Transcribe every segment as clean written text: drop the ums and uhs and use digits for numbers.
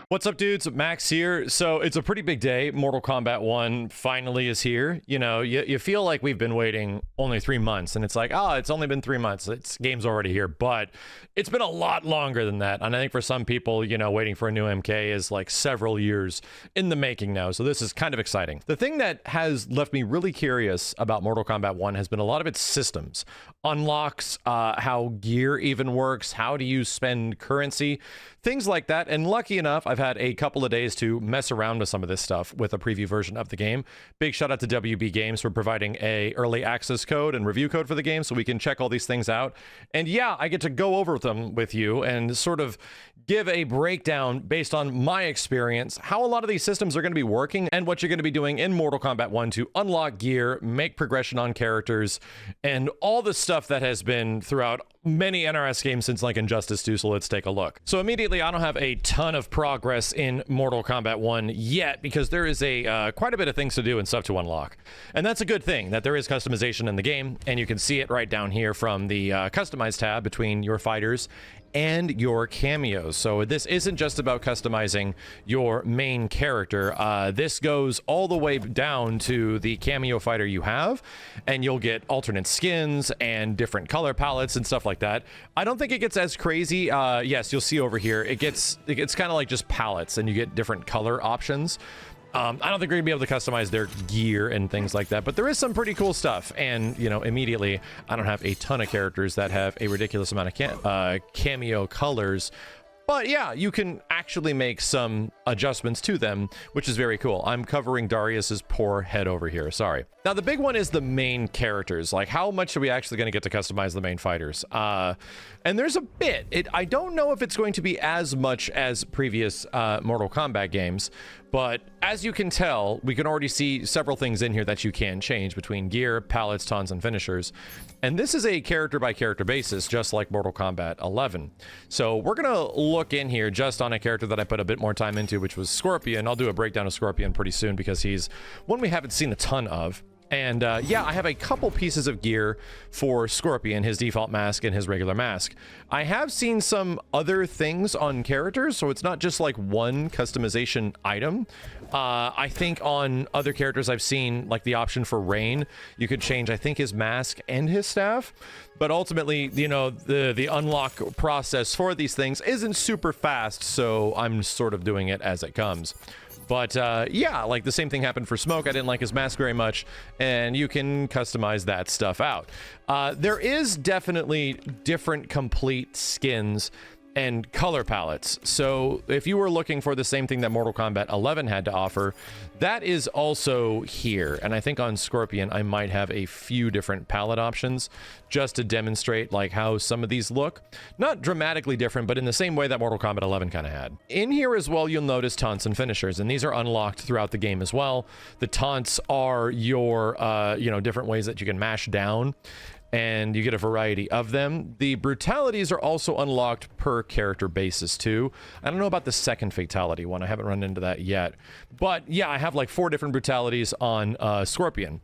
What's up, dudes? Max here. So it's a pretty big day. Mortal Kombat 1 finally is here. You know, you feel like we've been waiting only 3 months, and it's like, oh, it's only been 3 months. It's game's already here, but it's been a lot longer than that. And I think for some people, you know, waiting for a new MK is like several years in the making now. So this is kind of exciting. The thing that has left me really curious about Mortal Kombat 1 has been a lot of its systems. Unlocks, how gear even works, how do you spend currency, things like that. And lucky enough, I've had a couple of days to mess around with some of this stuff with a preview version of the game. Big shout out to WB Games for providing a early access code and review code for the game so we can check all these things out. And yeah, I get to go over them with you and sort of give a breakdown based on my experience, how a lot of these systems are going to be working and what you're going to be doing in Mortal Kombat 1 to unlock gear, make progression on characters, and all the stuff that has been throughout many NRS games since like Injustice 2, so let's take a look. So immediately, I don't have a ton of progress in Mortal Kombat 1 yet because there is a quite a bit of things to do and stuff to unlock. And that's a good thing, that there is customization in the game, and you can see it right down here from the Customize tab between your fighters and your cameos. So this isn't just about customizing your main character. This goes all the way down to the cameo fighter you have, and you'll get alternate skins and different color palettes and stuff like that. I don't think it gets as crazy. Yes, you'll see over here, it gets kind of like just palettes, and you get different color options. I don't think we're gonna be able to customize their gear and things like that, but there is some pretty cool stuff. And, you know, immediately, I don't have a ton of characters that have a ridiculous amount of cameo colors. But yeah, you can actually make some adjustments to them, which is very cool. I'm covering Darius's poor head over here, sorry. Now, the big one is the main characters. Like, how much are we actually going to get to customize the main fighters? And there's a bit. I don't know if it's going to be as much as previous Mortal Kombat games, but as you can tell, we can already see several things in here that you can change between gear, palettes, taunts, and finishers. And this is a character-by-character basis, just like Mortal Kombat 11. So we're going to look in here just on a character that I put a bit more time into, which was Scorpion. I'll do a breakdown of Scorpion pretty soon because he's one we haven't seen a ton of. And yeah, I have a couple pieces of gear for Scorpion, his default mask and his regular mask. I have seen some other things on characters, so it's not just like one customization item. I think on other characters I've seen like the option for Rain, you could change, I think, his mask and his staff. But ultimately, you know, the unlock process for these things isn't super fast, so I'm sort of doing it as it comes. But yeah, like the same thing happened for Smoke. I didn't like his mask very much, and you can customize that stuff out. There is definitely different complete skins and color palettes. So if you were looking for the same thing that Mortal Kombat 11 had to offer, that is also here. And I think on Scorpion, I might have a few different palette options just to demonstrate like how some of these look. Not dramatically different, but in the same way that Mortal Kombat 11 kind of had. In here as well, you'll notice taunts and finishers, and these are unlocked throughout the game as well. The taunts are your, you know, different ways that you can mash down, and you get a variety of them. The brutalities are also unlocked per character basis too. I don't know about the second fatality one. I haven't run into that yet. But yeah, I have like 4 different brutalities on Scorpion.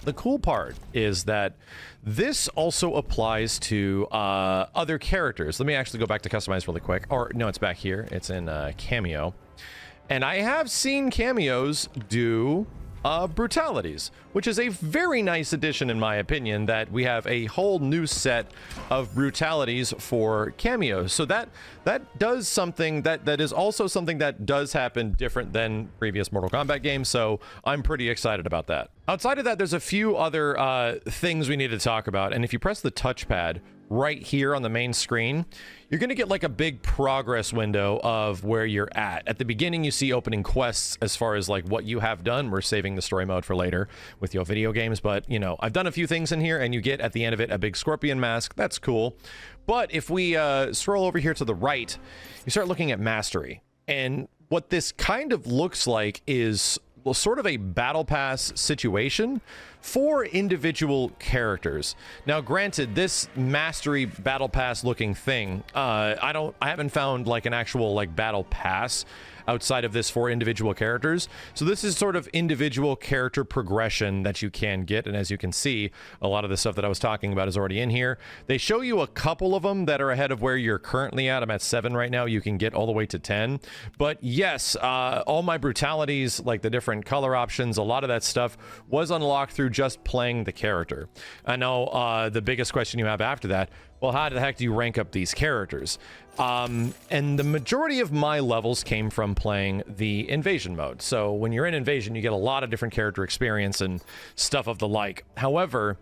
The cool part is that this also applies to other characters. Let me actually go back to customize really quick. Or no, it's back here. It's in cameo. And I have seen cameos do brutalities, which is a very nice addition in my opinion, that we have a whole new set of brutalities for cameos. So that does something that is also something that does happen different than previous Mortal Kombat games, so I'm pretty excited about that. Outside of that, there's a few other things we need to talk about, and if you press the touchpad right here on the main screen, you're going to get like a big progress window of where you're at. At the beginning, you see opening quests as far as like what you have done. We're saving the story mode for later with your video games, but you know, I've done a few things in here, and you get at the end of it a big Scorpion mask. That's cool. But if we scroll over here to the right, you start looking at mastery, and what this kind of looks like is, well, sort of a battle pass situation for individual characters. Now, granted, this mastery battle pass looking thing, I haven't found like an actual like battle pass outside of this for individual characters. So this is sort of individual character progression that you can get, and as you can see, a lot of the stuff that I was talking about is already in here. They show you a couple of them that are ahead of where you're currently at. I'm at 7 right now. You can get all the way to 10. But yes, all my brutalities, like the different color options, a lot of that stuff was unlocked through just playing the character. I know the biggest question you have after that, well, how the heck do you rank up these characters? And the majority of my levels came from playing the invasion mode. So when you're in invasion, you get a lot of different character experience and stuff of the like. However,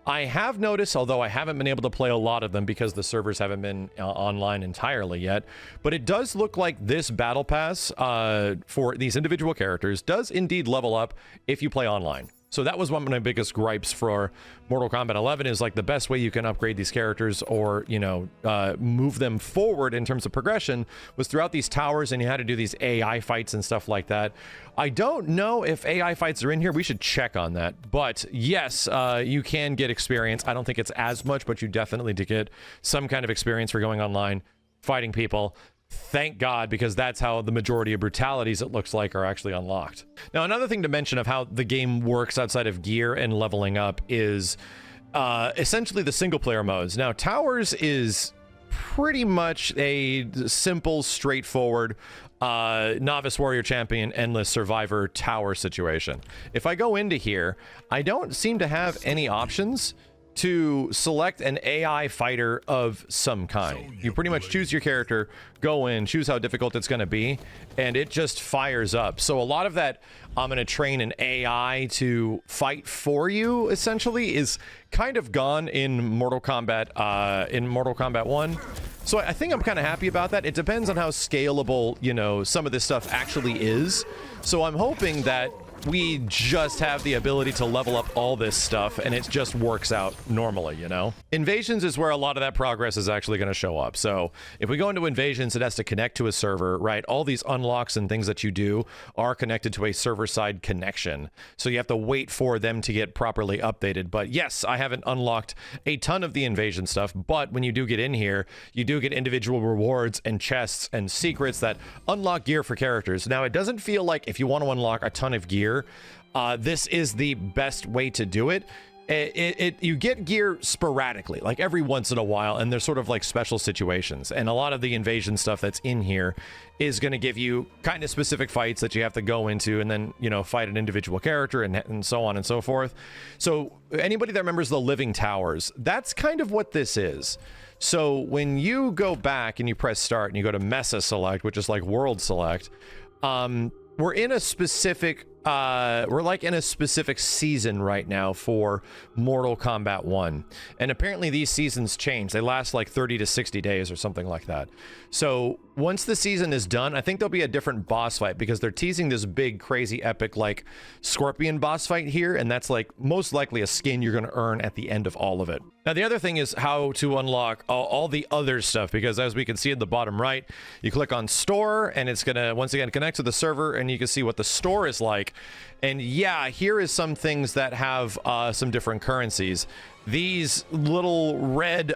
I have noticed, although I haven't been able to play a lot of them because the servers haven't been online entirely yet, but it does look like this battle pass for these individual characters does indeed level up if you play online. So that was one of my biggest gripes for Mortal Kombat 11, is like the best way you can upgrade these characters or, you know, move them forward in terms of progression was throughout these towers, and you had to do these AI fights and stuff like that. I don't know if AI fights are in here. We should check on that. But yes, you can get experience. I don't think it's as much, but you definitely do get some kind of experience for going online, fighting people. Thank God, because that's how the majority of brutalities, it looks like, are actually unlocked. Now, another thing to mention of how the game works outside of gear and leveling up is essentially the single player modes. Now, Towers is pretty much a simple, straightforward novice warrior champion endless survivor tower situation. If I go into here, I don't seem to have any options to select an AI fighter of some kind. You pretty much choose your character, go in, choose how difficult it's going to be, and it just fires up. So a lot of that, I'm going to train an AI to fight for you, essentially, is kind of gone in Mortal Kombat 1. So I think I'm kind of happy about that. It depends on how scalable, you know, some of this stuff actually is. So I'm hoping that we just have the ability to level up all this stuff and it just works out normally, you know? Invasions is where a lot of that progress is actually going to show up. So if we go into Invasions, it has to connect to a server, right? All these unlocks and things that you do are connected to a server-side connection. So you have to wait for them to get properly updated. But yes, I haven't unlocked a ton of the Invasion stuff, but when you do get in here, you do get individual rewards and chests and secrets that unlock gear for characters. Now, it doesn't feel like if you want to unlock a ton of gear, this is the best way to do it. You get gear sporadically, like every once in a while, and there's sort of like special situations. And a lot of the invasion stuff that's in here is going to give you kind of specific fights that you have to go into and then, you know, fight an individual character and so on and so forth. So anybody that remembers the Living Towers, that's kind of what this is. So when you go back and you press start and you go to Mesa Select, which is like World Select, we're in a specific we're like in a specific season right now for Mortal Kombat 1. And apparently these seasons change. They last like 30 to 60 days or something like that. So once the season is done, I think there'll be a different boss fight because they're teasing this big, crazy, epic, like Scorpion boss fight here. And that's like most likely a skin you're going to earn at the end of all of it. Now, the other thing is how to unlock all the other stuff, because as we can see at the bottom right, you click on store and it's going to once again connect to the server and you can see what the store is like. And yeah, here is some things that have some different currencies. These little red,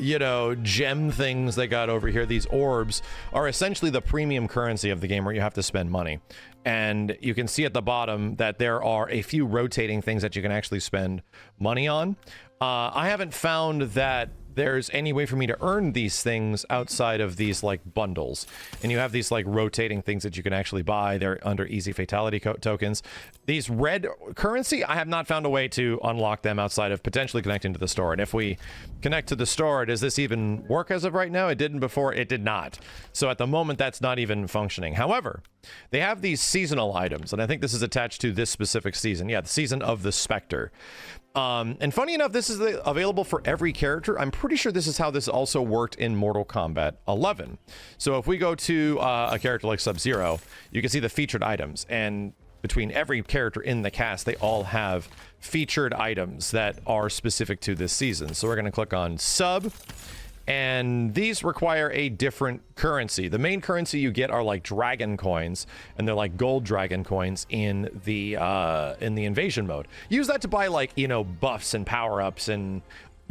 you know, gem things they got over here, these orbs, are essentially the premium currency of the game where you have to spend money. And you can see at the bottom that there are a few rotating things that you can actually spend money on. I haven't found that there's any way for me to earn these things outside of these like bundles. And you have these like rotating things that you can actually buy. They're under easy fatality tokens. These red currency, I have not found a way to unlock them outside of potentially connecting to the store. And if we connect to the store, does this even work as of right now? It didn't before, it did not. So at the moment, that's not even functioning. However, they have these seasonal items, and I think this is attached to this specific season. Yeah, the season of the Spectre. And funny enough, this is available for every character. I'm pretty sure this is how this also worked in Mortal Kombat 11. So if we go to a character like Sub-Zero, you can see the featured items. And between every character in the cast, they all have featured items that are specific to this season. So we're going to click on Sub. And these require a different currency. The main currency you get are like dragon coins, and they're like gold dragon coins in the invasion mode. Use that to buy like, you know, buffs and power-ups and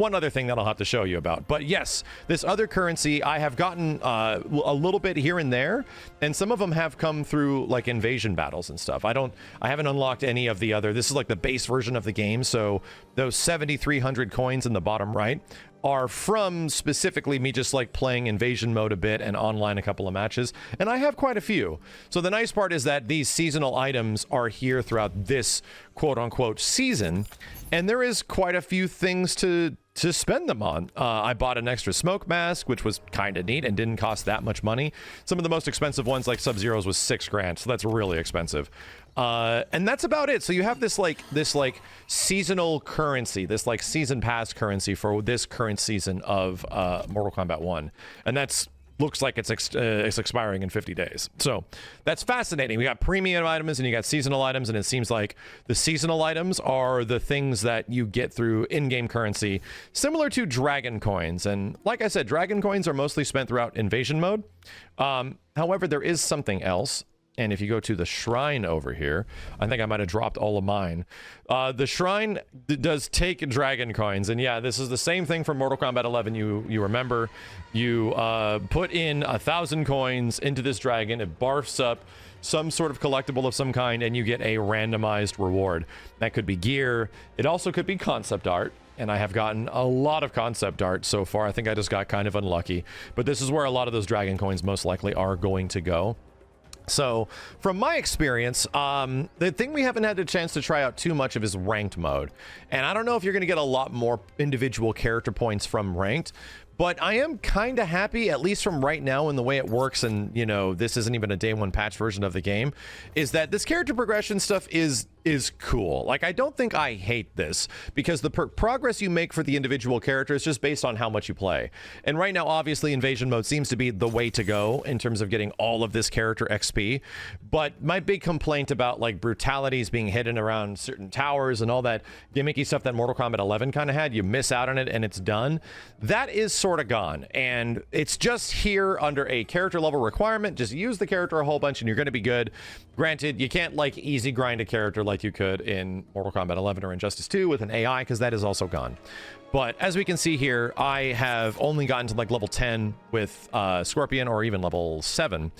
one other thing that I'll have to show you about. But yes, this other currency I have gotten a little bit here and there, and some of them have come through like invasion battles and stuff. I haven't unlocked any of the other. This is like the base version of the game, so those 7,300 coins in the bottom right are from specifically me just like playing invasion mode a bit and online a couple of matches, and I have quite a few. So the nice part is that these seasonal items are here throughout this quote-unquote season, and there is quite a few things to spend them on. I bought an extra smoke mask, which was kind of neat and didn't cost that much money. Some of the most expensive ones, like Sub-Zero's, was $6 grand, so that's really expensive. And that's about it. So you have this seasonal currency, this like season pass currency for this current season of Mortal Kombat 1, and that's looks like it's expiring in 50 days. So that's fascinating. We got premium items and you got seasonal items, and it seems like the seasonal items are the things that you get through in-game currency, similar to dragon coins. And like I said, dragon coins are mostly spent throughout invasion mode. However, there is something else. And if you go to the shrine over here, I think I might have dropped all of mine. The shrine does take dragon coins. And yeah, this is the same thing from Mortal Kombat 11. You remember, you put in 1,000 coins into this dragon. It barfs up some sort of collectible of some kind, and you get a randomized reward. That could be gear. It also could be concept art. And I have gotten a lot of concept art so far. I think I just got kind of unlucky. But this is where a lot of those dragon coins most likely are going to go. So, from my experience, the thing we haven't had a chance to try out too much of is ranked mode. And I don't know if you're going to get a lot more individual character points from ranked, but I am kind of happy, at least from right now in the way it works, and, you know, this isn't even a day one patch version of the game, is that this character progression stuff is cool. Like, I don't think I hate this, because the progress you make for the individual character is just based on how much you play. And right now, obviously, invasion mode seems to be the way to go in terms of getting all of this character XP. But my big complaint about, like, brutalities being hidden around certain towers and all that gimmicky stuff that Mortal Kombat 11 kind of had, you miss out on it and it's done, that is sort of gone. And it's just here under a character level requirement. Just use the character a whole bunch and you're going to be good. Granted, you can't, like, easy grind a character like you could in Mortal Kombat 11 or Injustice 2 with an AI, because that is also gone. But as we can see here, I have only gotten to like level 10 with Scorpion, or even level 7.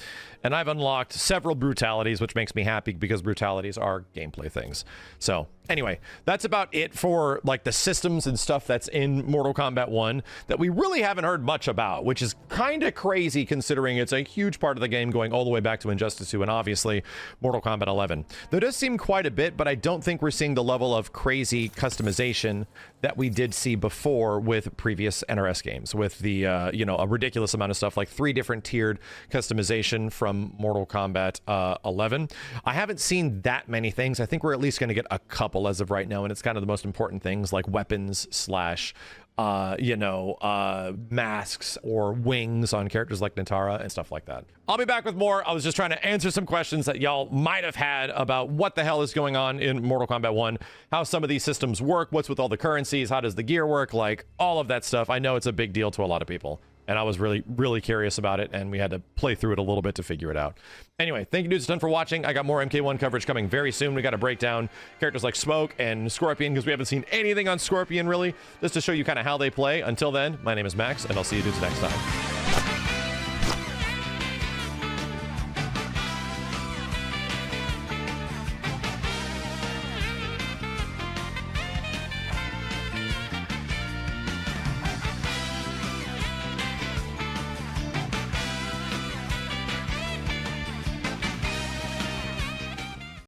And I've unlocked several brutalities, which makes me happy because brutalities are gameplay things. So anyway, that's about it for like the systems and stuff that's in Mortal Kombat 1 that we really haven't heard much about, which is kind of crazy considering it's a huge part of the game going all the way back to Injustice 2 and obviously Mortal Kombat 11. There does seem quite a bit, but I don't think we're seeing the level of crazy customization that we did see before with previous NRS games, with the, you know, a ridiculous amount of stuff, like 3 different tiered customization from Mortal Kombat 11. I haven't seen that many things. I think we're at least going to get a couple as of right now, and it's kind of the most important things like weapons slash you know, masks or wings on characters like Nitara and stuff like that. I'll be back with more. I was just trying to answer some questions that y'all might have had about what the hell is going on in Mortal Kombat 1, how some of these systems work, what's with all the currencies, how does the gear work, like all of that stuff. I know it's a big deal to a lot of people, and I was really, really curious about it, and we had to play through it a little bit to figure it out. Anyway, thank you dudes a ton for watching. I got more MK1 coverage coming very soon. We got to break down characters like Smoke and Scorpion, because we haven't seen anything on Scorpion, really, just to show you kind of how they play. Until then, my name is Max, and I'll see you dudes next time.